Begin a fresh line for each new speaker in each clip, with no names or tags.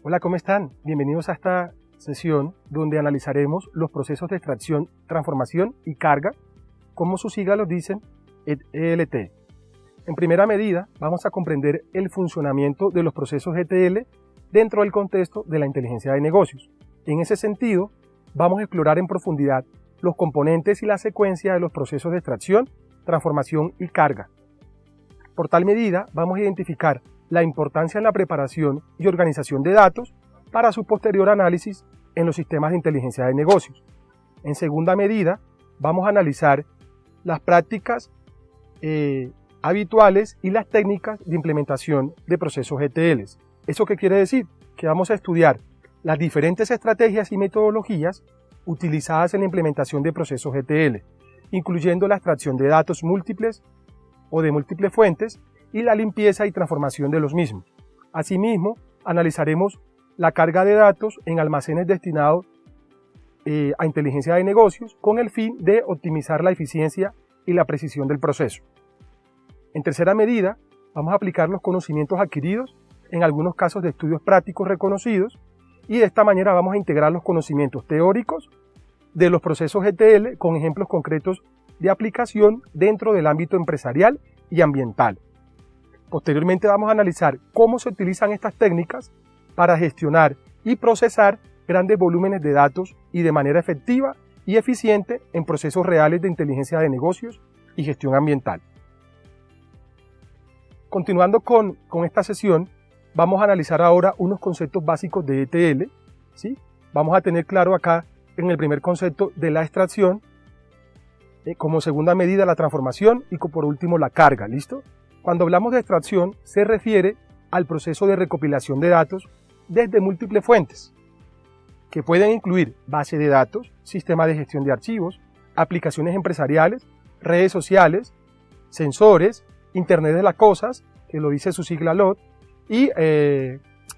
Hola, ¿cómo están? Bienvenidos a esta sesión donde analizaremos los procesos de extracción, transformación y carga, como sus siglas lo dicen, ETL. En primera medida, vamos a comprender el funcionamiento de los procesos ETL dentro del contexto de la inteligencia de negocios. En ese sentido, vamos a explorar en profundidad los componentes y la secuencia de los procesos de extracción, transformación y carga. Por tal medida, vamos a identificar la importancia en la preparación y organización de datos para su posterior análisis en los sistemas de inteligencia de negocios. En segunda medida, vamos a analizar las prácticas habituales y las técnicas de implementación de procesos ETL. ¿Eso qué quiere decir? Que vamos a estudiar las diferentes estrategias y metodologías utilizadas en la implementación de procesos ETL, incluyendo la extracción de datos múltiples o de múltiples fuentes y la limpieza y transformación de los mismos. Asimismo, analizaremos la carga de datos en almacenes destinados a inteligencia de negocios con el fin de optimizar la eficiencia y la precisión del proceso. En tercera medida, vamos a aplicar los conocimientos adquiridos en algunos casos de estudios prácticos reconocidos y de esta manera vamos a integrar los conocimientos teóricos de los procesos ETL con ejemplos concretos de aplicación dentro del ámbito empresarial y ambiental. Posteriormente vamos a analizar cómo se utilizan estas técnicas para gestionar y procesar grandes volúmenes de datos y de manera efectiva y eficiente en procesos reales de inteligencia de negocios y gestión ambiental. Continuando con esta sesión, vamos a analizar ahora unos conceptos básicos de ETL, ¿sí? Vamos a tener claro acá en el primer concepto de la extracción, como segunda medida la transformación y por último la carga, ¿listo? Cuando hablamos de extracción se refiere al proceso de recopilación de datos desde múltiples fuentes, que pueden incluir base de datos, sistema de gestión de archivos, aplicaciones empresariales, redes sociales, sensores, Internet de las cosas, que lo dice su sigla LOT, y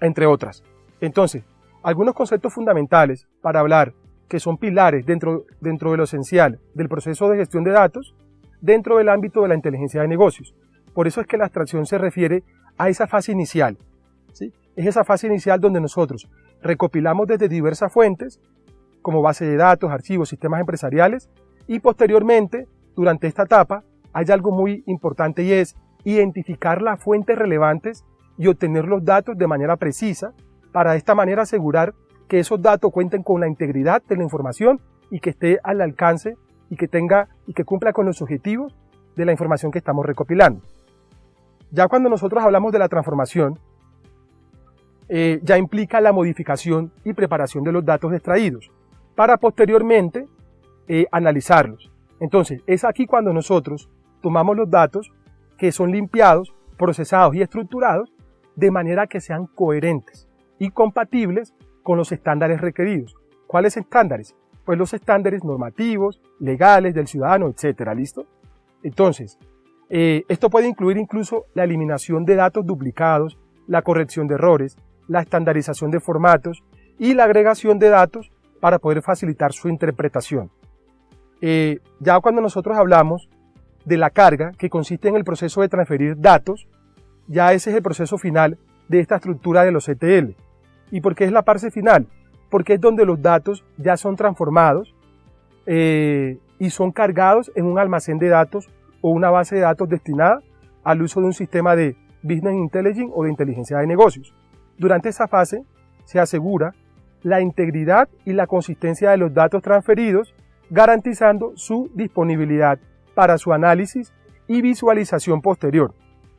entre otras. Entonces, algunos conceptos fundamentales para hablar que son pilares dentro de lo esencial del proceso de gestión de datos dentro del ámbito de la inteligencia de negocios. Por eso es que la extracción se refiere a esa fase inicial, ¿sí? Es esa fase inicial donde nosotros recopilamos desde diversas fuentes, como base de datos, archivos, sistemas empresariales, y posteriormente, durante esta etapa, hay algo muy importante y es identificar las fuentes relevantes y obtener los datos de manera precisa para de esta manera asegurar que esos datos cuenten con la integridad de la información y que esté al alcance y que cumpla con los objetivos de la información que estamos recopilando. Ya cuando nosotros hablamos de la transformación, ya implica la modificación y preparación de los datos extraídos para posteriormente analizarlos. Entonces, es aquí cuando nosotros tomamos los datos que son limpiados, procesados y estructurados de manera que sean coherentes y compatibles con los estándares requeridos. ¿Cuáles estándares? Pues los estándares normativos, legales, del ciudadano, etcétera, ¿listo? Entonces, esto puede incluir incluso la eliminación de datos duplicados, la corrección de errores, la estandarización de formatos y la agregación de datos para poder facilitar su interpretación. Ya cuando nosotros hablamos de la carga, que consiste en el proceso de transferir datos, ya ese es el proceso final de esta estructura de los ETL. ¿Y por qué es la parte final? Porque es donde los datos ya son transformados y son cargados en un almacén de datos o una base de datos destinada al uso de un sistema de Business Intelligence o de inteligencia de negocios. Durante esa fase se asegura la integridad y la consistencia de los datos transferidos, garantizando su disponibilidad para su análisis y visualización posterior.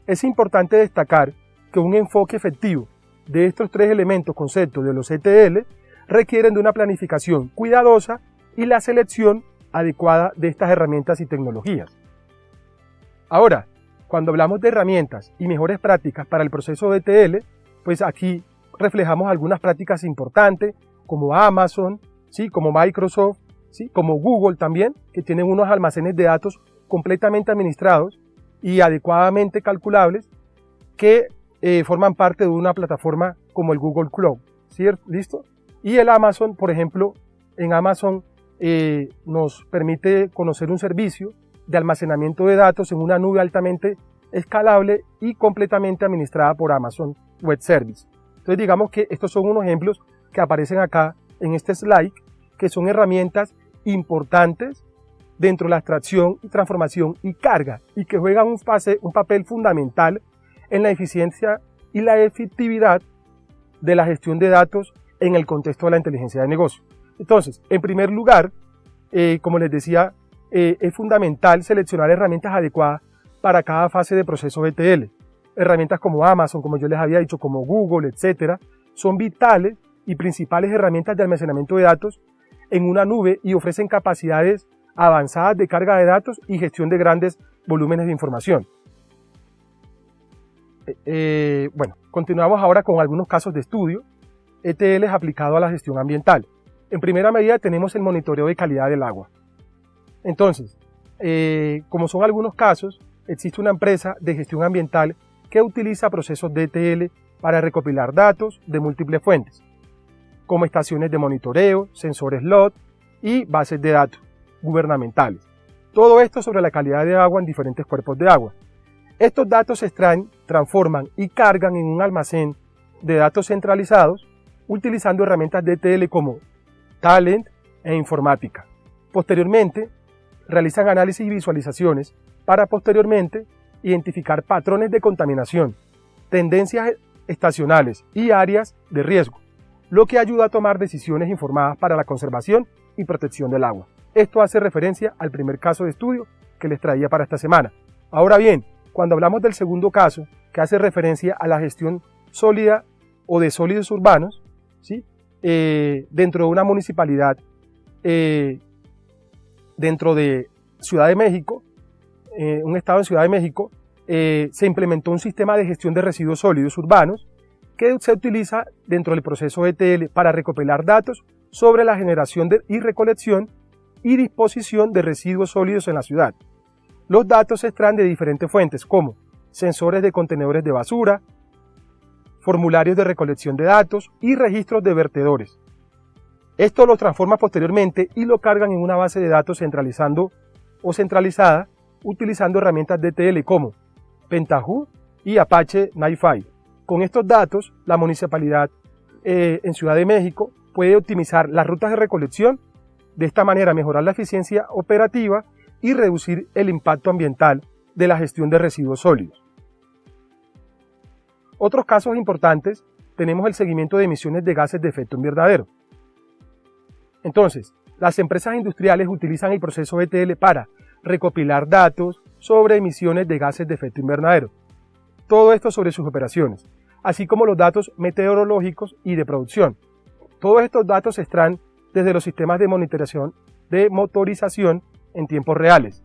Es importante destacar que un enfoque efectivo de estos tres elementos conceptos de los ETL requieren de una planificación cuidadosa y la selección adecuada de estas herramientas y tecnologías. Ahora, cuando hablamos de herramientas y mejores prácticas para el proceso de ETL, pues aquí reflejamos algunas prácticas importantes como Amazon, ¿sí? Como Microsoft, ¿sí? Como Google también, que tienen unos almacenes de datos completamente administrados y adecuadamente calculables que forman parte de una plataforma como el Google Cloud, ¿cierto? ¿Listo? Y el Amazon, por ejemplo, en Amazon nos permite conocer un servicio de almacenamiento de datos en una nube altamente escalable y completamente administrada por Amazon Web Service. Entonces digamos que estos son unos ejemplos que aparecen acá en este slide, que son herramientas importantes dentro de la extracción y transformación y carga, y que juegan un papel fundamental en la eficiencia y la efectividad de la gestión de datos en el contexto de la inteligencia de negocio. Entonces, en primer lugar, como les decía, es fundamental seleccionar herramientas adecuadas para cada fase de proceso ETL. Herramientas como Amazon, como yo les había dicho, como Google, etcétera, son vitales y principales herramientas de almacenamiento de datos en una nube y ofrecen capacidades avanzadas de carga de datos y gestión de grandes volúmenes de información. Bueno, continuamos ahora con algunos casos de estudio. ETL es aplicado a la gestión ambiental. En primera medida tenemos el monitoreo de calidad del agua. Entonces, como son algunos casos, existe una empresa de gestión ambiental que utiliza procesos de ETL para recopilar datos de múltiples fuentes, como estaciones de monitoreo, sensores LOT y bases de datos gubernamentales. Todo esto sobre la calidad de agua en diferentes cuerpos de agua. Estos datos se extraen, transforman y cargan en un almacén de datos centralizados utilizando herramientas de ETL como Talent e Informática. Posteriormente, realizan análisis y visualizaciones para posteriormente identificar patrones de contaminación, tendencias estacionales y áreas de riesgo, lo que ayuda a tomar decisiones informadas para la conservación y protección del agua. Esto hace referencia al primer caso de estudio que les traía para esta semana. Ahora bien, cuando hablamos del segundo caso, que hace referencia a la gestión sólida o de sólidos urbanos, ¿sí? Dentro de una municipalidad, dentro de Ciudad de México, un estado en Ciudad de México, se implementó un sistema de gestión de residuos sólidos urbanos que se utiliza dentro del proceso ETL para recopilar datos sobre la generación y recolección y disposición de residuos sólidos en la ciudad. Los datos se extraen de diferentes fuentes como sensores de contenedores de basura, formularios de recolección de datos y registros de vertedores. Esto lo transforma posteriormente y lo cargan en una base de datos centralizada utilizando herramientas de ETL como Pentaho y Apache NiFi. Con estos datos, la municipalidad en Ciudad de México puede optimizar las rutas de recolección, de esta manera mejorar la eficiencia operativa y reducir el impacto ambiental de la gestión de residuos sólidos. Otros casos importantes tenemos el seguimiento de emisiones de gases de efecto invernadero. Entonces, las empresas industriales utilizan el proceso ETL para recopilar datos sobre emisiones de gases de efecto invernadero. Todo esto sobre sus operaciones, así como los datos meteorológicos y de producción. Todos estos datos se extraen desde los sistemas de motorización en tiempos reales.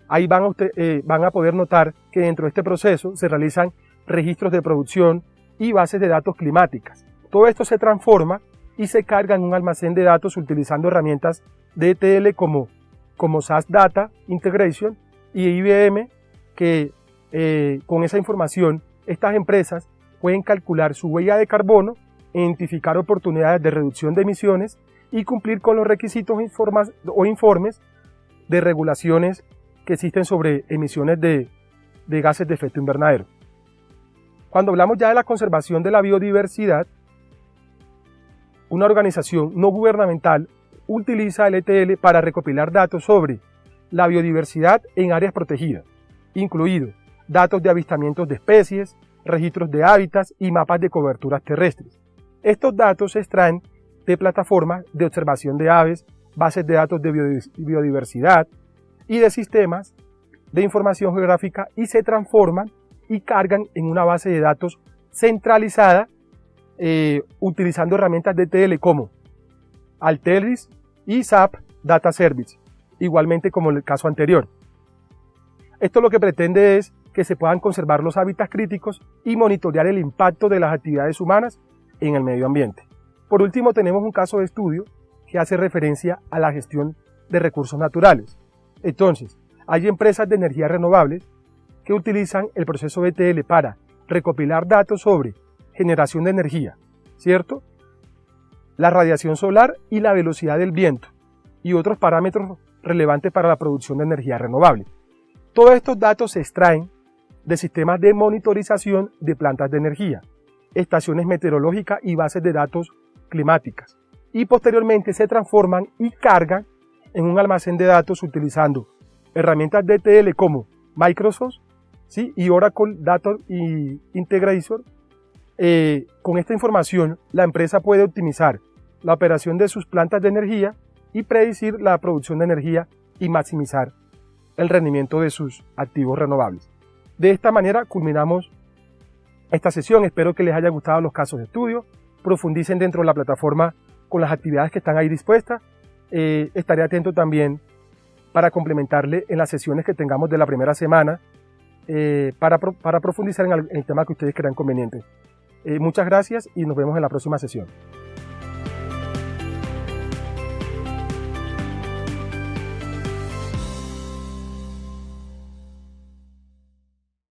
Ahí van a poder notar que dentro de este proceso se realizan registros de producción y bases de datos climáticas. Todo esto se transforma y se carga en un almacén de datos utilizando herramientas de ETL como SAS Data Integration y IBM, que con esa información estas empresas pueden calcular su huella de carbono, identificar oportunidades de reducción de emisiones y cumplir con los requisitos o informes de regulaciones que existen sobre emisiones de gases de efecto invernadero. Cuando hablamos ya de la conservación de la biodiversidad, una organización no gubernamental utiliza el ETL para recopilar datos sobre la biodiversidad en áreas protegidas, incluidos datos de avistamientos de especies, registros de hábitats y mapas de coberturas terrestres. Estos datos se extraen de plataformas de observación de aves, bases de datos de biodiversidad y de sistemas de información geográfica y se transforman y cargan en una base de datos centralizada utilizando herramientas de ETL como Alteryx y SAP Data Service, igualmente como en el caso anterior. Esto lo que pretende es que se puedan conservar los hábitats críticos y monitorear el impacto de las actividades humanas en el medio ambiente. Por último, tenemos un caso de estudio que hace referencia a la gestión de recursos naturales. Entonces, hay empresas de energías renovables que utilizan el proceso ETL para recopilar datos sobre generación de energía, ¿cierto? La radiación solar y la velocidad del viento y otros parámetros relevantes para la producción de energía renovable. Todos estos datos se extraen de sistemas de monitorización de plantas de energía. estaciones meteorológicas y bases de datos climáticas. Y posteriormente se transforman y cargan en un almacén de datos utilizando herramientas de ETL como Microsoft, ¿sí? Y Oracle Data Integrator. Con esta información, la empresa puede optimizar la operación de sus plantas de energía y predecir la producción de energía y maximizar el rendimiento de sus activos renovables. De esta manera culminamos esta sesión. Espero que les haya gustado los casos de estudio. Profundicen dentro de la plataforma con las actividades que están ahí dispuestas. Estaré atento también para complementarle en las sesiones que tengamos de la primera semana para profundizar en el tema que ustedes crean conveniente. Muchas gracias y nos vemos en la próxima sesión.